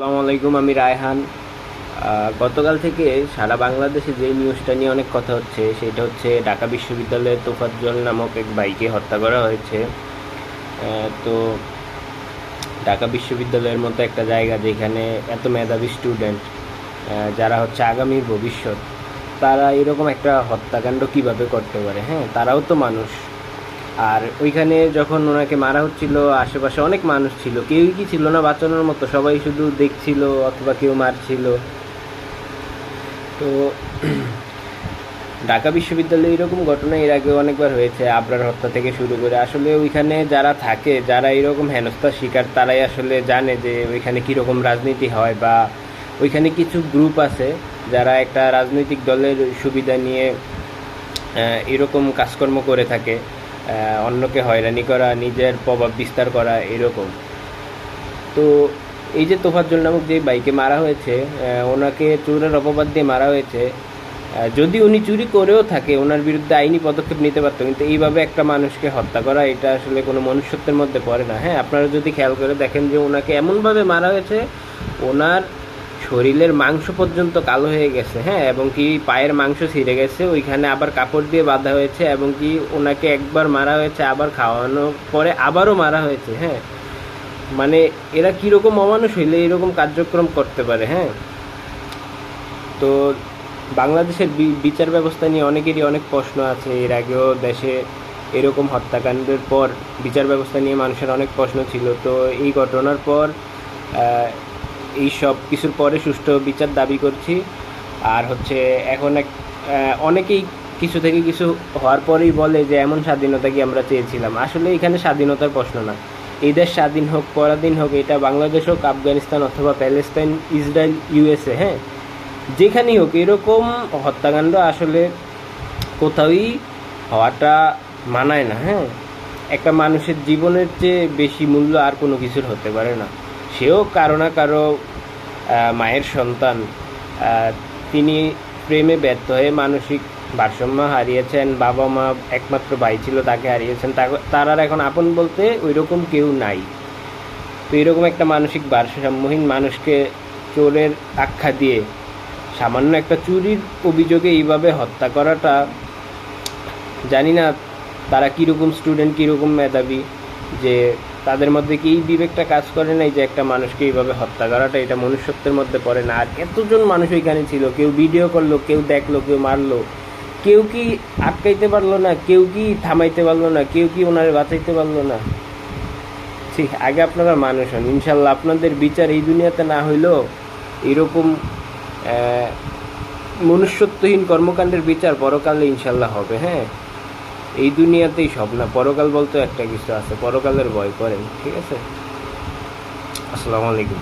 আসসালামু আলাইকুম, আমি রায়হান। গতকাল থেকে সারা বাংলাদেশে যে নিউজটা নিয়ে অনেক কথা হচ্ছে সেটা হচ্ছে ঢাকা বিশ্ববিদ্যালয়ে তোফাজ্জল নামক এক ভাইকে হত্যা করা হয়েছে। তো ঢাকা বিশ্ববিদ্যালয়ের মতো একটা জায়গা যেখানে এত মেধাবী স্টুডেন্ট, যারা হচ্ছে আগামীর ভবিষ্যৎ, তারা এরকম একটা হত্যাকাণ্ড কিভাবে করতে পারে? হ্যাঁ, তারাও তো মানুষ। আর ওইখানে যখন ওনাকে মারা হচ্ছিল আশেপাশে অনেক মানুষ ছিল, কেউই কি ছিল না বাঁচানোর মতো? সবাই শুধু দেখছিল অথবা কেউ মারছিল। তো ঢাকা বিশ্ববিদ্যালয়ে এরকম ঘটনা এর আগে অনেকবার হয়েছে, আবরার হত্যা থেকে শুরু করে। আসলে ওইখানে যারা থাকে, যারা এরকম হেনস্থার শিকার, তারাই আসলে জানে যে ওইখানে কীরকম রাজনীতি হয়, বা ওইখানে কিছু গ্রুপ আছে যারা একটা রাজনৈতিক দলের সুবিধা নিয়ে এরকম কাজকর্ম করে থাকে, অন্যকে হয়রানি করা, নিজের প্রভাব বিস্তার করা, এরকম। তো এই যে তোফাজ্জল নামক যে বাইকে মারা হয়েছে, ওনাকে চোরের অপবাদ দিয়ে মারা হয়েছে। যদি উনি চুরি করেও থাকে, ওনার বিরুদ্ধে আইনি পদক্ষেপ নিতে পারতো, কিন্তু এইভাবে একটা মানুষকে হত্যা করা, এটা আসলে কোনো মনুষ্যত্বের মধ্যে পড়ে না। হ্যাঁ, আপনারা যদি খেয়াল করে দেখেন যে ওনাকে এমনভাবে মারা হয়েছে, ওনার শরীরের মাংস পর্যন্ত কালো হয়ে গেছে। হ্যাঁ, এবং কি পায়ের মাংস ছিঁড়ে গেছে, ওইখানে আবার কাপড় দিয়ে বাঁধা হয়েছে, এবং কি ওনাকে একবার মারা হয়েছে, আবার খাওয়ানোর পরে আবারও মারা হয়েছে। হ্যাঁ, মানে এরা কীরকম অমানুষ হইলে এরকম কার্যক্রম করতে পারে? হ্যাঁ, তো বাংলাদেশের বিচার ব্যবস্থা নিয়ে অনেকেরই অনেক প্রশ্ন আছে। এর আগেও দেশে এরকম হত্যাকাণ্ডের পর বিচার ব্যবস্থা নিয়ে মানুষের অনেক প্রশ্ন ছিল। তো এই ঘটনার পর এই সব কিছুর পরে সুষ্ঠু বিচার দাবি করছি। আর হচ্ছে এখন অনেকেই কিছু থেকে কিছু হওয়ার পরেই বলে যে এমন স্বাধীনতা কি আমরা চেয়েছিলাম? আসলে এখানে স্বাধীনতার প্রশ্ন না। এই দেশ স্বাধীন হোক, পরাধীন হোক, এটা বাংলাদেশ হোক, আফগানিস্তান অথবা প্যালেস্তাইন, ইসরায়েল, ইউএসএ, হ্যাঁ, যেখানেই হোক এরকম হত্যাকাণ্ড আসলে কোথাওই হওয়াটা মানায় না। হ্যাঁ, একটা মানুষের জীবনের চেয়ে বেশি মূল্য আর কোনো কিছুর হতে পারে না। সেও কারো না কারো মায়ের সন্তান। তিনি প্রেমে ব্যর্থ হয়ে মানসিক ভারসাম্য হারিয়েছেন। বাবা মা, একমাত্র ভাই ছিল, তাকে হারিয়েছেন। তার আর এখন আপন বলতে ওই রকম কেউ নাই। তো এরকম একটা মানসিক ভারসাম্যহীন মানুষকে চোরের আখ্যা দিয়ে সামান্য একটা চুরির অভিযোগে এইভাবে হত্যা করাটা, জানি না তারা কীরকম স্টুডেন্ট, কীরকম মেধাবী, যে তাদের মধ্যে কি এই বিবেকটা কাজ করে নাই যে একটা মানুষকে এইভাবে হত্যা করাটা, এটা মনুষ্যত্বের মধ্যে পড়ে না। আর এতজন মানুষ ওইখানে ছিল, কেউ ভিডিও করলো, কেউ দেখলো, কেউ মারলো, কেউ কি আটকাইতে পারলো না, কেউ কি থামাইতে পারলো না, কেউ কি ওনারে বাঁচাইতে পারলো না? ঠিক, আগে আপনারা মানুষ হন, ইনশাল্লাহ আপনাদের বিচার এই দুনিয়াতে না হইলেও এরকম মনুষ্যত্বহীন কর্মকাণ্ডের বিচার পরকালে ইনশাল্লাহ হবে। হ্যাঁ, এই দুনিয়াতেই সব না, পরকাল বলতে একটা কিছু আছে, পরকালের ভয় করেন। ঠিক আছে, আসসালামু আলাইকুম।